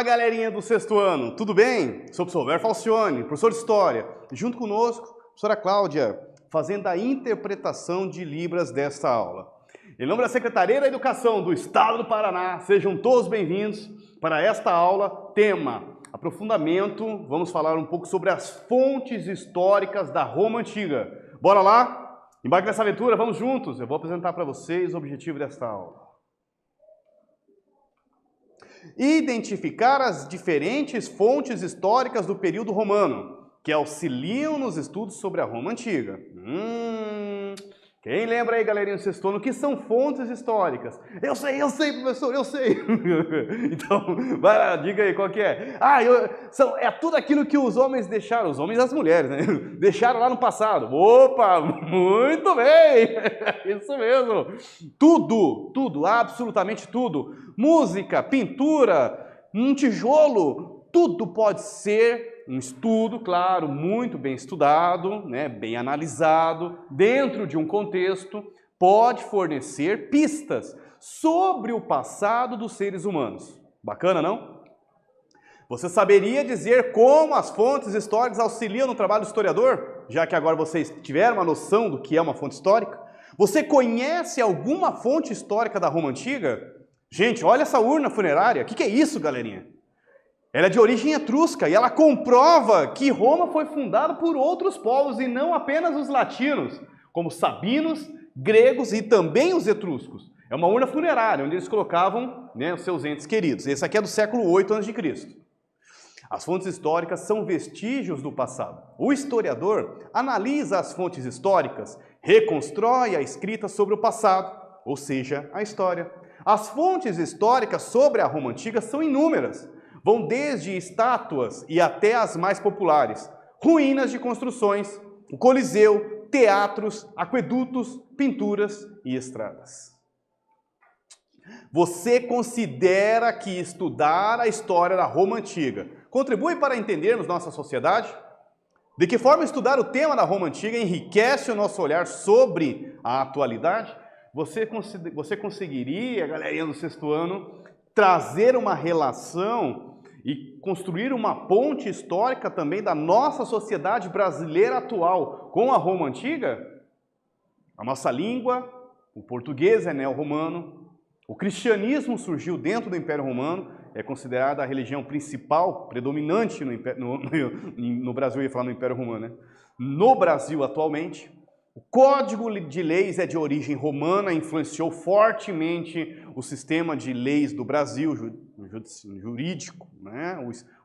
Fala, galerinha do sexto ano, tudo bem? Sou o professor Ver Falcione, professor de História, e junto conosco, a professora Cláudia, fazendo a interpretação de Libras desta aula. Em nome da Secretaria da Educação do Estado do Paraná, sejam todos bem-vindos para esta aula, tema, aprofundamento, vamos falar um pouco sobre as fontes históricas da Roma Antiga. Bora lá? Embarque nessa aventura, vamos juntos, eu vou apresentar para vocês o objetivo desta aula. Identificar as diferentes fontes históricas do período romano, que auxiliam nos estudos sobre a Roma Antiga. Quem lembra aí, galerinha do sexto ano, o que são fontes históricas? Eu sei, professor, eu sei. Então, vai lá, diga aí qual que é. É tudo aquilo que os homens deixaram, os homens e as mulheres, né? Deixaram lá no passado. Opa, muito bem, isso mesmo. Tudo, absolutamente tudo. Música, pintura, um tijolo, tudo pode ser um estudo, claro, muito bem estudado, né, bem analisado, dentro de um contexto, pode fornecer pistas sobre o passado dos seres humanos. Bacana, não? Você saberia dizer como as fontes históricas auxiliam no trabalho do historiador? Já que agora vocês tiveram uma noção do que é uma fonte histórica? Você conhece alguma fonte histórica da Roma Antiga? Gente, olha essa urna funerária. O que é isso, galerinha? Ela é de origem etrusca e ela comprova que Roma foi fundada por outros povos e não apenas os latinos, como os sabinos, gregos e também os etruscos. É uma urna funerária onde eles colocavam, né, os seus entes queridos. Esse aqui é do século 8 a.C. As fontes históricas são vestígios do passado. O historiador analisa as fontes históricas, reconstrói a escrita sobre o passado, ou seja, a história. As fontes históricas sobre a Roma Antiga são inúmeras. Vão desde estátuas e até as mais populares, ruínas de construções, o Coliseu, teatros, aquedutos, pinturas e estradas. Você considera que estudar a história da Roma Antiga contribui para entendermos nossa sociedade? De que forma estudar o tema da Roma Antiga enriquece o nosso olhar sobre a atualidade? Você conseguiria, galerinha do sexto ano, trazer uma relação e construir uma ponte histórica também da nossa sociedade brasileira atual com a Roma Antiga? A nossa língua, o português é neo-romano, o cristianismo surgiu dentro do Império Romano, é considerada a religião principal, predominante no Brasil, eu ia falar no Império Romano, né? No Brasil atualmente. O Código de Leis é de origem romana, influenciou fortemente o sistema de leis do Brasil, jurídico, né?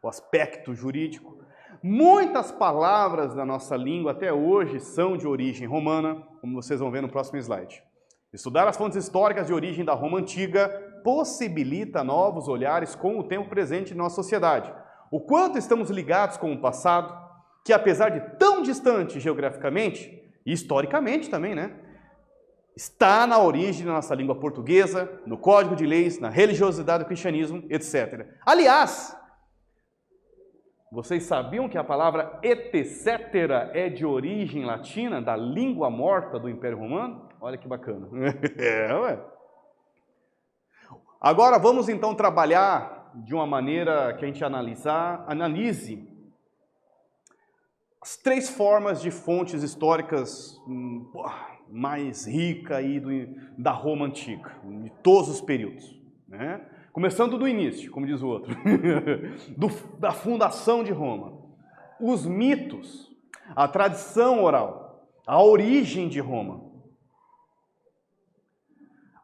O aspecto jurídico. Muitas palavras da nossa língua até hoje são de origem romana, como vocês vão ver no próximo slide. Estudar as fontes históricas de origem da Roma Antiga possibilita novos olhares com o tempo presente de nossa sociedade. O quanto estamos ligados com o passado, que apesar de tão distante geograficamente, e historicamente também, né? Está na origem da nossa língua portuguesa, no Código de Leis, na religiosidade do cristianismo, etc. Aliás, vocês sabiam que a palavra etc. é de origem latina, da língua morta do Império Romano? Olha que bacana. Ué. Agora vamos então trabalhar de uma maneira que a gente analise as três formas de fontes históricas mais ricas aí da Roma Antiga, de todos os períodos, né? Começando do início, como diz o outro, da fundação de Roma. Os mitos, a tradição oral, a origem de Roma.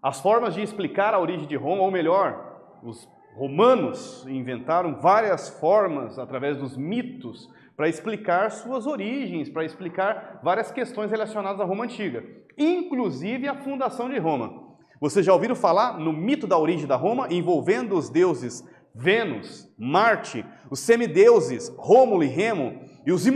As formas de explicar a origem de Roma, ou melhor, os romanos inventaram várias formas através dos mitos para explicar suas origens, para explicar várias questões relacionadas à Roma Antiga, inclusive a fundação de Roma. Vocês já ouviram falar no mito da origem da Roma, envolvendo os deuses Vênus, Marte, os semideuses Rômulo e Remo, e os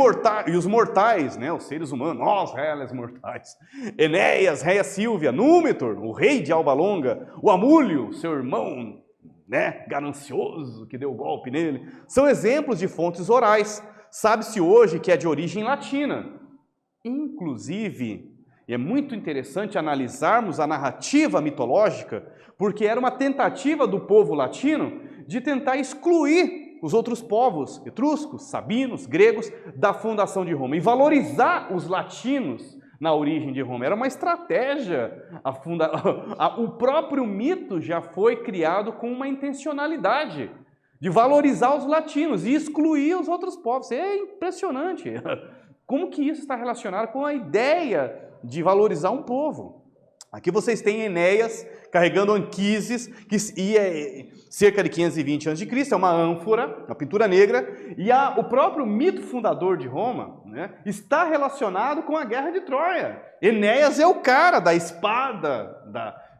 mortais, né, os seres humanos, nós, réis mortais, Enéas, réia Sílvia, Númitor, o rei de Alba Longa, o Amúlio, seu irmão, né, ganancioso, que deu golpe nele, são exemplos de fontes orais. Sabe-se hoje que é de origem latina. Inclusive, e é muito interessante analisarmos a narrativa mitológica, porque era uma tentativa do povo latino de tentar excluir os outros povos, etruscos, sabinos, gregos, da fundação de Roma e valorizar os latinos na origem de Roma. Era uma estratégia. O próprio mito já foi criado com uma intencionalidade de valorizar os latinos e excluir os outros povos. É impressionante. Como que isso está relacionado com a ideia de valorizar um povo? Aqui vocês têm Enéas carregando Anquises, que é cerca de 520 a.C., é uma ânfora, uma pintura negra, e o próprio mito fundador de Roma, né, está relacionado com a Guerra de Troia. Enéas é o cara da espada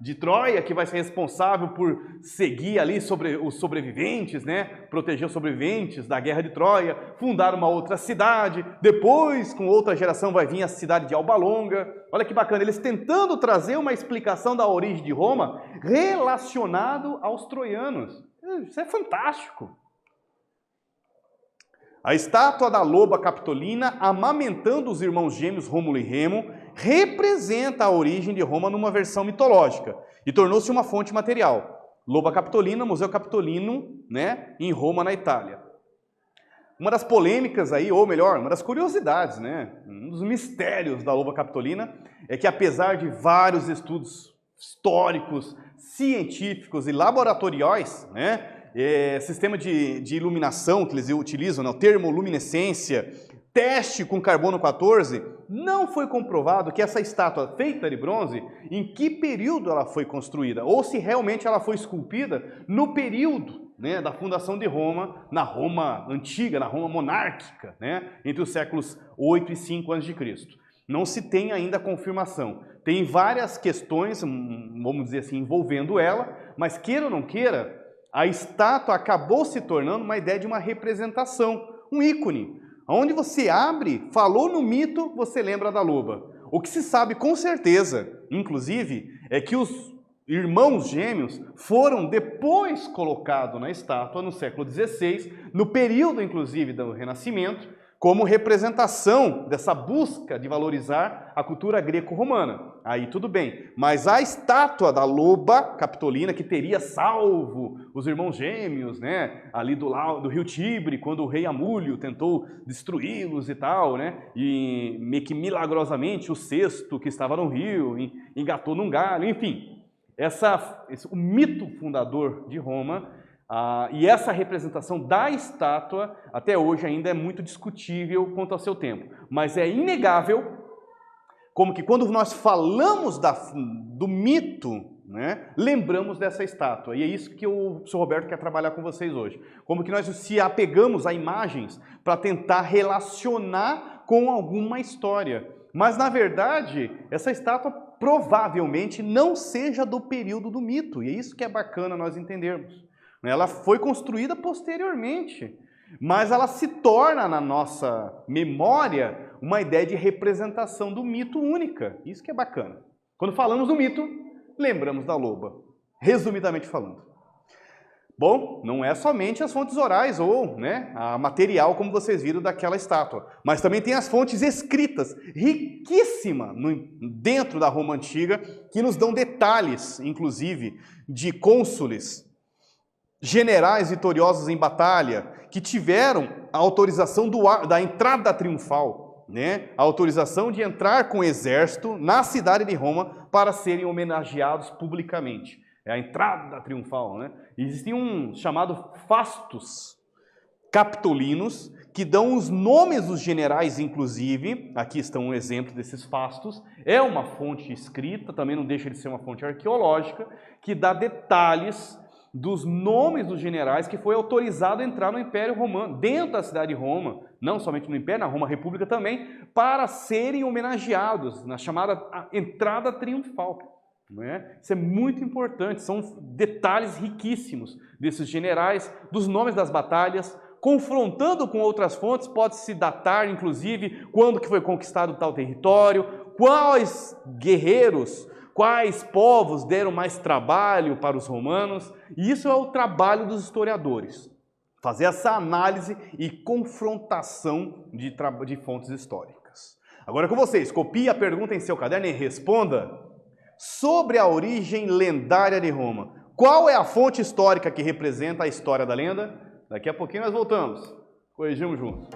de Troia, que vai ser responsável por seguir ali os sobreviventes, né, proteger os sobreviventes da Guerra de Troia, fundar uma outra cidade, depois, com outra geração, vai vir a cidade de Alba Longa. Olha que bacana, eles tentando trazer uma explicação da origem de Roma relacionado aos troianos. Isso é fantástico. A estátua da loba capitolina amamentando os irmãos gêmeos Rômulo e Remo representa a origem de Roma numa versão mitológica e tornou-se uma fonte material. Loba capitolina, Museu Capitolino, né, em Roma, na Itália. Uma das polêmicas aí, ou melhor, uma das curiosidades, né, um dos mistérios da loba capitolina é que, apesar de vários estudos históricos, científicos e laboratoriais, né, sistema de iluminação que eles utilizam, né, termoluminescência, teste com carbono 14, não foi comprovado que essa estátua feita de bronze, em que período ela foi construída, ou se realmente ela foi esculpida no período, né, da fundação de Roma, na Roma antiga, na Roma monárquica, né, entre os séculos 8 e 5 a.C. Não se tem ainda confirmação. Tem várias questões, vamos dizer assim, envolvendo ela, mas queira ou não queira, a estátua acabou se tornando uma ideia de uma representação, um ícone. Onde você abre, falou no mito, você lembra da loba. O que se sabe com certeza, inclusive, é que os irmãos gêmeos foram depois colocados na estátua no século XVI, no período, inclusive, do Renascimento, como representação dessa busca de valorizar a cultura greco-romana. Aí tudo bem, mas a estátua da loba capitolina, que teria salvo os irmãos gêmeos, né, ali do rio Tibre, quando o rei Amúlio tentou destruí-los e tal, né, e meio que milagrosamente o cesto que estava no rio engatou num galho, enfim. O mito fundador de Roma, e essa representação da estátua, até hoje ainda é muito discutível quanto ao seu tempo. Mas é inegável como que quando nós falamos do mito, né, lembramos dessa estátua. E é isso que o Sr. Roberto quer trabalhar com vocês hoje. Como que nós se apegamos a imagens para tentar relacionar com alguma história. Mas, na verdade, essa estátua provavelmente não seja do período do mito. E é isso que é bacana nós entendermos. Ela foi construída posteriormente, mas ela se torna na nossa memória uma ideia de representação do mito única. Isso que é bacana. Quando falamos do mito, lembramos da loba, resumidamente falando. Bom, não é somente as fontes orais ou, né, a material, como vocês viram daquela estátua, mas também tem as fontes escritas, riquíssima dentro da Roma Antiga, que nos dão detalhes, inclusive, de cônsules, generais vitoriosos em batalha, que tiveram a autorização da entrada triunfal, né? A autorização de entrar com o exército na cidade de Roma para serem homenageados publicamente. É a entrada triunfal, né? Existe um chamado fastos capitolinos, que dão os nomes dos generais, inclusive. Aqui estão um exemplo desses fastos. É uma fonte escrita, também não deixa de ser uma fonte arqueológica, que dá detalhes dos nomes dos generais que foi autorizado a entrar no Império Romano, dentro da cidade de Roma, não somente no Império, na Roma República também, para serem homenageados na chamada entrada triunfal. Não é? Isso é muito importante, são detalhes riquíssimos desses generais, dos nomes das batalhas, confrontando com outras fontes, pode-se datar, inclusive, quando que foi conquistado tal território, quais guerreiros, quais povos deram mais trabalho para os romanos, e isso é o trabalho dos historiadores, fazer essa análise e confrontação de fontes históricas. Agora com vocês, copie a pergunta em seu caderno e responda sobre a origem lendária de Roma. Qual é a fonte histórica que representa a história da lenda? Daqui a pouquinho nós voltamos. Corrigimos juntos.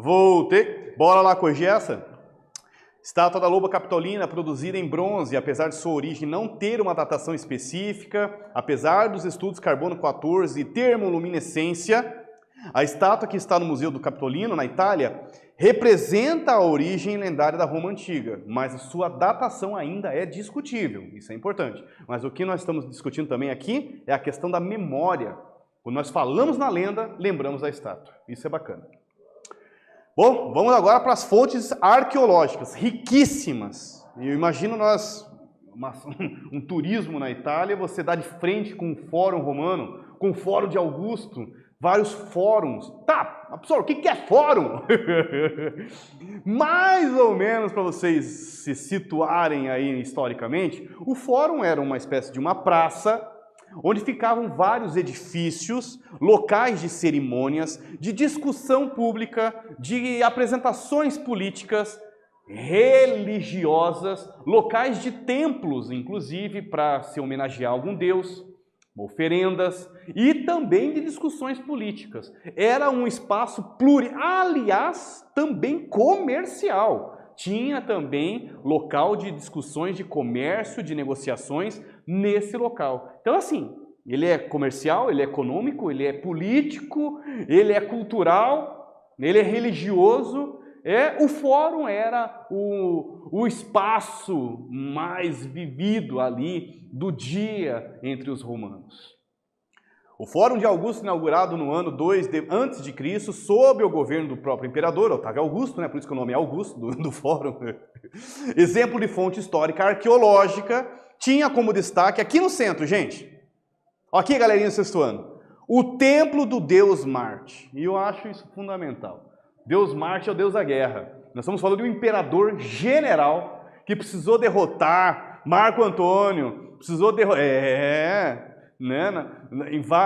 Voltei. Bora lá corrigir essa? Estátua da loba capitolina, produzida em bronze, apesar de sua origem não ter uma datação específica, apesar dos estudos carbono 14 e termoluminescência, a estátua que está no Museu do Capitolino, na Itália, representa a origem lendária da Roma Antiga, mas a sua datação ainda é discutível, isso é importante. Mas o que nós estamos discutindo também aqui é a questão da memória. Quando nós falamos na lenda, lembramos da estátua. Isso é bacana. Bom, vamos agora para as fontes arqueológicas, riquíssimas. Eu imagino um turismo na Itália, você dá de frente com o Fórum Romano, com o Fórum de Augusto, vários fóruns. Tá, professor, o que é fórum? Mais ou menos para vocês se situarem aí historicamente, o fórum era uma espécie de uma praça, onde ficavam vários edifícios, locais de cerimônias, de discussão pública, de apresentações políticas, religiosas, locais de templos, inclusive, para se homenagear algum deus, oferendas, e também de discussões políticas. Era um espaço plural, aliás, também comercial. Tinha também local de discussões de comércio, de negociações nesse local. Então, assim, ele é comercial, ele é econômico, ele é político, ele é cultural, ele é religioso. O fórum era o espaço mais vivido ali do dia entre os romanos. O Fórum de Augusto, inaugurado no ano 2 a.C., sob o governo do próprio imperador, Otávio Augusto, né? Por isso que o nome é Augusto, do Fórum. Exemplo de fonte histórica arqueológica, tinha como destaque, aqui no centro, gente, aqui galerinha do sexto ano, o templo do deus Marte. E eu acho isso fundamental. Deus Marte é o deus da guerra. Nós estamos falando de um imperador general que precisou derrotar Marco Antônio, precisou derrotar...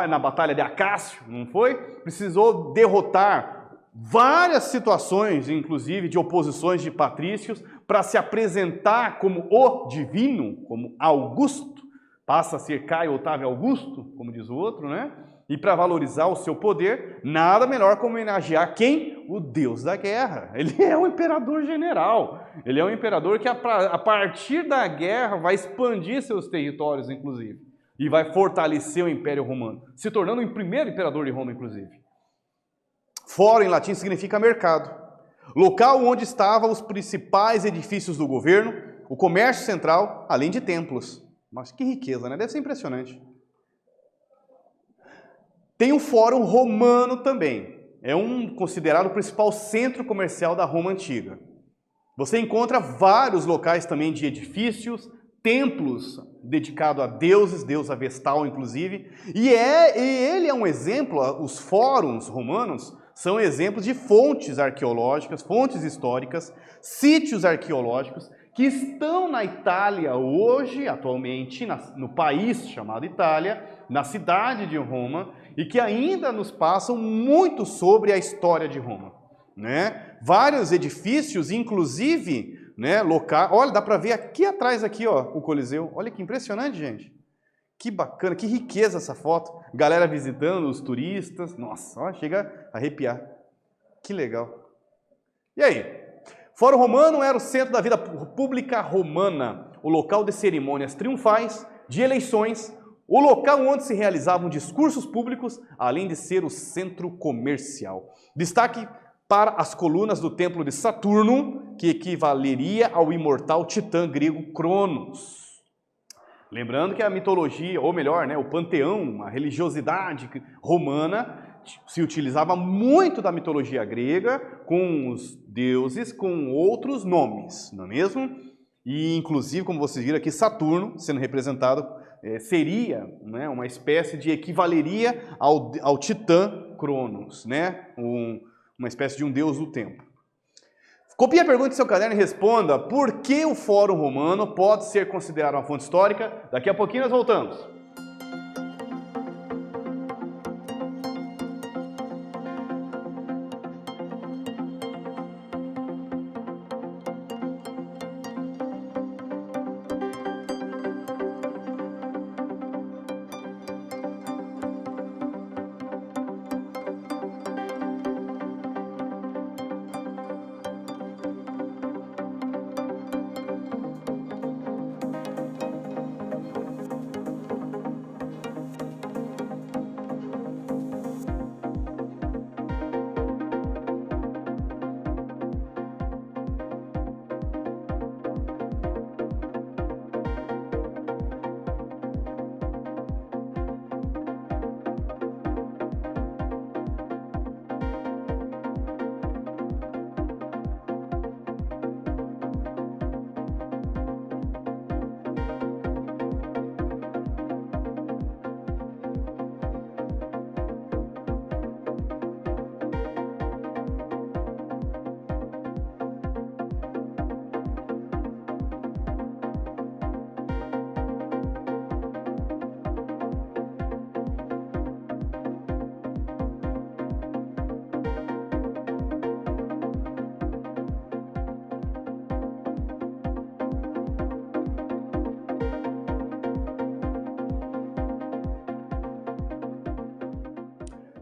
na Batalha de Acácio, não foi? Precisou derrotar várias situações, inclusive de oposições de patrícios, para se apresentar como o divino, como Augusto, passa a ser Caio Otávio Augusto, como diz o outro, né? E para valorizar o seu poder, nada melhor que homenagear quem? O deus da guerra. Ele é um imperador general, ele é um imperador que a partir da guerra vai expandir seus territórios, inclusive. E vai fortalecer o Império Romano, se tornando o primeiro imperador de Roma, inclusive. Fórum, em latim, significa mercado. Local onde estavam os principais edifícios do governo, o comércio central, além de templos. Mas que riqueza, né? Deve ser impressionante. Tem um Fórum Romano também. É considerado o principal centro comercial da Roma Antiga. Você encontra vários locais também de edifícios, templos dedicados a deuses, deus Avestal inclusive, e ele é um exemplo, os fóruns romanos são exemplos de fontes arqueológicas, fontes históricas, sítios arqueológicos que estão na Itália hoje, atualmente, no país chamado Itália, na cidade de Roma, e que ainda nos passam muito sobre a história de Roma, né? Vários edifícios, inclusive, né, locais. Olha, dá para ver aqui atrás aqui, ó, o Coliseu. Olha que impressionante, gente. Que bacana, que riqueza essa foto. Galera visitando, os turistas. Nossa, ó, chega a arrepiar. Que legal. E aí? Fórum Romano era o centro da vida pública romana, o local de cerimônias triunfais, de eleições, o local onde se realizavam discursos públicos, além de ser o centro comercial. Destaque para as colunas do templo de Saturno, que equivaleria ao imortal titã grego Cronos. Lembrando que a mitologia, ou melhor, né, o panteão, a religiosidade romana, se utilizava muito da mitologia grega, com os deuses com outros nomes, não é mesmo? E inclusive, como vocês viram aqui, Saturno, sendo representado, seria, né, uma espécie de equivaleria ao titã Cronos, né? Uma espécie de um deus do tempo. Copie a pergunta em seu caderno e responda por que o Fórum Romano pode ser considerado uma fonte histórica. Daqui a pouquinho nós voltamos.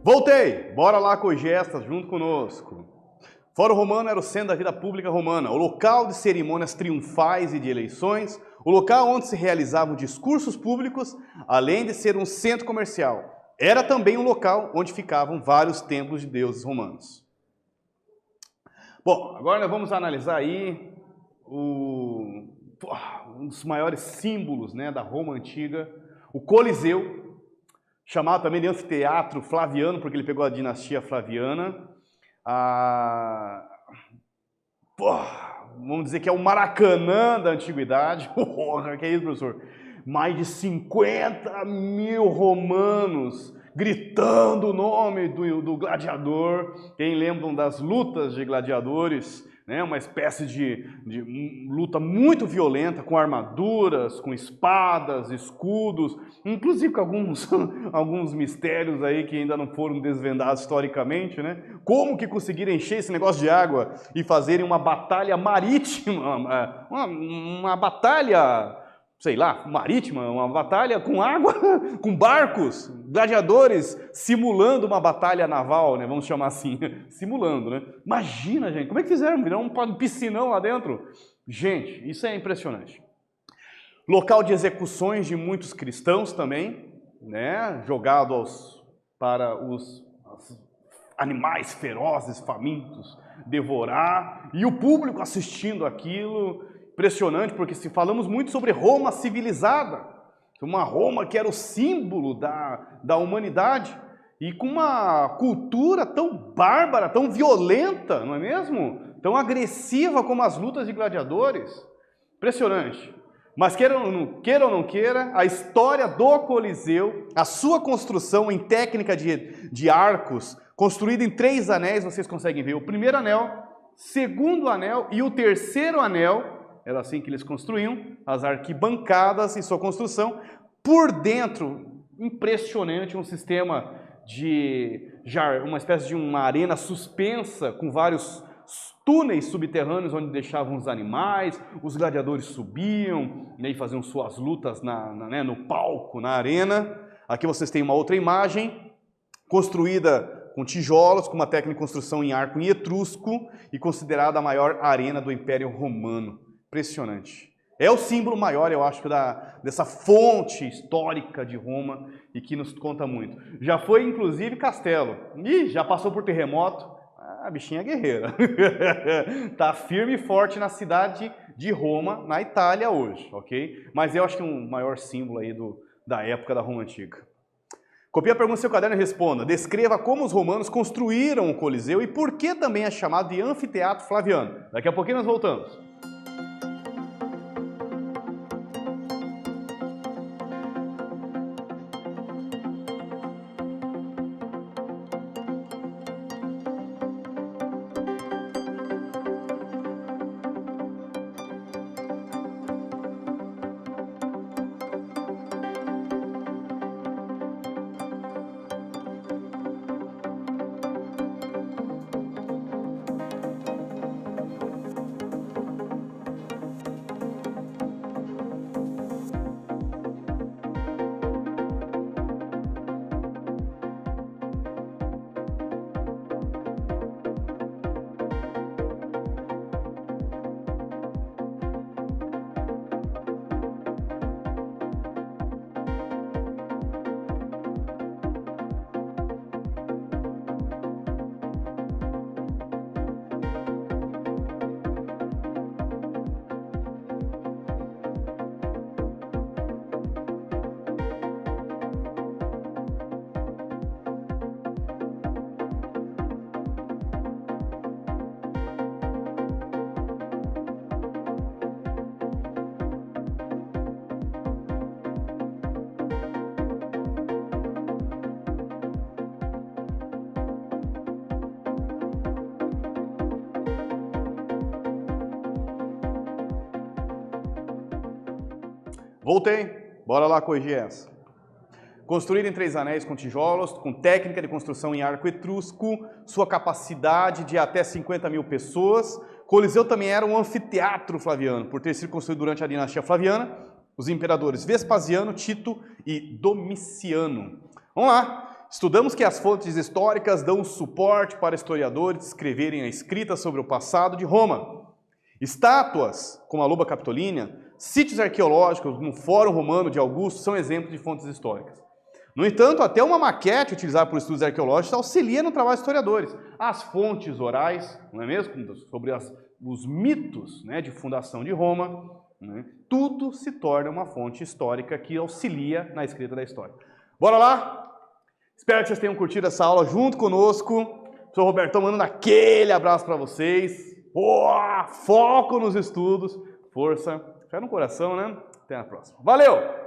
Voltei! Bora lá com os gestas junto conosco. Fórum Romano era o centro da vida pública romana, o local de cerimônias triunfais e de eleições, o local onde se realizavam discursos públicos, além de ser um centro comercial. Era também um local onde ficavam vários templos de deuses romanos. Bom, agora nós vamos analisar aí um dos maiores símbolos, né, da Roma Antiga, o Coliseu, chamado também de anfiteatro Flaviano, porque ele pegou a dinastia Flaviana. Vamos dizer que é o Maracanã da antiguidade. Porra, que é isso, professor? Mais de 50 mil romanos gritando o nome do gladiador. Quem lembram das lutas de gladiadores? Né? Uma espécie de luta muito violenta, com armaduras, com espadas, escudos, inclusive com alguns mistérios aí que ainda não foram desvendados historicamente, né? Como que conseguiram encher esse negócio de água e fazerem uma batalha marítima, uma batalha, sei lá, marítima, uma batalha com água, com barcos, gladiadores simulando uma batalha naval, né? Vamos chamar assim, simulando, né? Imagina, gente, como é que fizeram? Viraram um piscinão lá dentro? Gente, isso é impressionante. Local de execuções de muitos cristãos também, né? Jogado para os animais ferozes, famintos, devorar, e o público assistindo aquilo, Impressionante, porque se falamos muito sobre Roma civilizada, uma Roma que era o símbolo da humanidade, e com uma cultura tão bárbara, tão violenta, não é mesmo? Tão agressiva como as lutas de gladiadores. Impressionante. Mas queira ou não queira, a história do Coliseu, a sua construção em técnica de arcos, construída em 3 anéis, vocês conseguem ver o primeiro anel, segundo anel e o terceiro anel, era assim que eles construíam, as arquibancadas e sua construção. Por dentro, impressionante, um sistema uma espécie de uma arena suspensa com vários túneis subterrâneos onde deixavam os animais, os gladiadores subiam e aí faziam suas lutas no palco, na arena. Aqui vocês têm uma outra imagem, construída com tijolos, com uma técnica de construção em arco em etrusco e considerada a maior arena do Império Romano. Impressionante. É o símbolo maior, eu acho, dessa fonte histórica de Roma e que nos conta muito. Já foi, inclusive, castelo. Já passou por terremoto. A bichinha é guerreira. Está firme e forte na cidade de Roma, na Itália hoje, ok? Mas eu acho que é um maior símbolo aí da época da Roma Antiga. Copie a pergunta no seu caderno e responda. Descreva como os romanos construíram o Coliseu e por que também é chamado de Anfiteatro Flaviano. Daqui a pouquinho nós voltamos. Voltei, bora lá corrigir essa. Construído em 3 anéis com tijolos, com técnica de construção em arco etrusco, sua capacidade de até 50 mil pessoas. Coliseu também era um anfiteatro flaviano, por ter sido construído durante a dinastia Flaviana, os imperadores Vespasiano, Tito e Domiciano. Vamos lá, estudamos que as fontes históricas dão suporte para historiadores escreverem a escrita sobre o passado de Roma. Estátuas, como a Loba Capitolínea, sítios arqueológicos no Fórum Romano de Augusto são exemplos de fontes históricas. No entanto, até uma maquete utilizada por estudos arqueológicos auxilia no trabalho de historiadores. As fontes orais, não é mesmo? Sobre os mitos, né, de fundação de Roma, né? Tudo se torna uma fonte histórica que auxilia na escrita da história. Bora lá? Espero que vocês tenham curtido essa aula junto conosco. Sou o Robertão mandando aquele abraço para vocês. Foco nos estudos, força, fé no coração, né? Até a próxima. Valeu!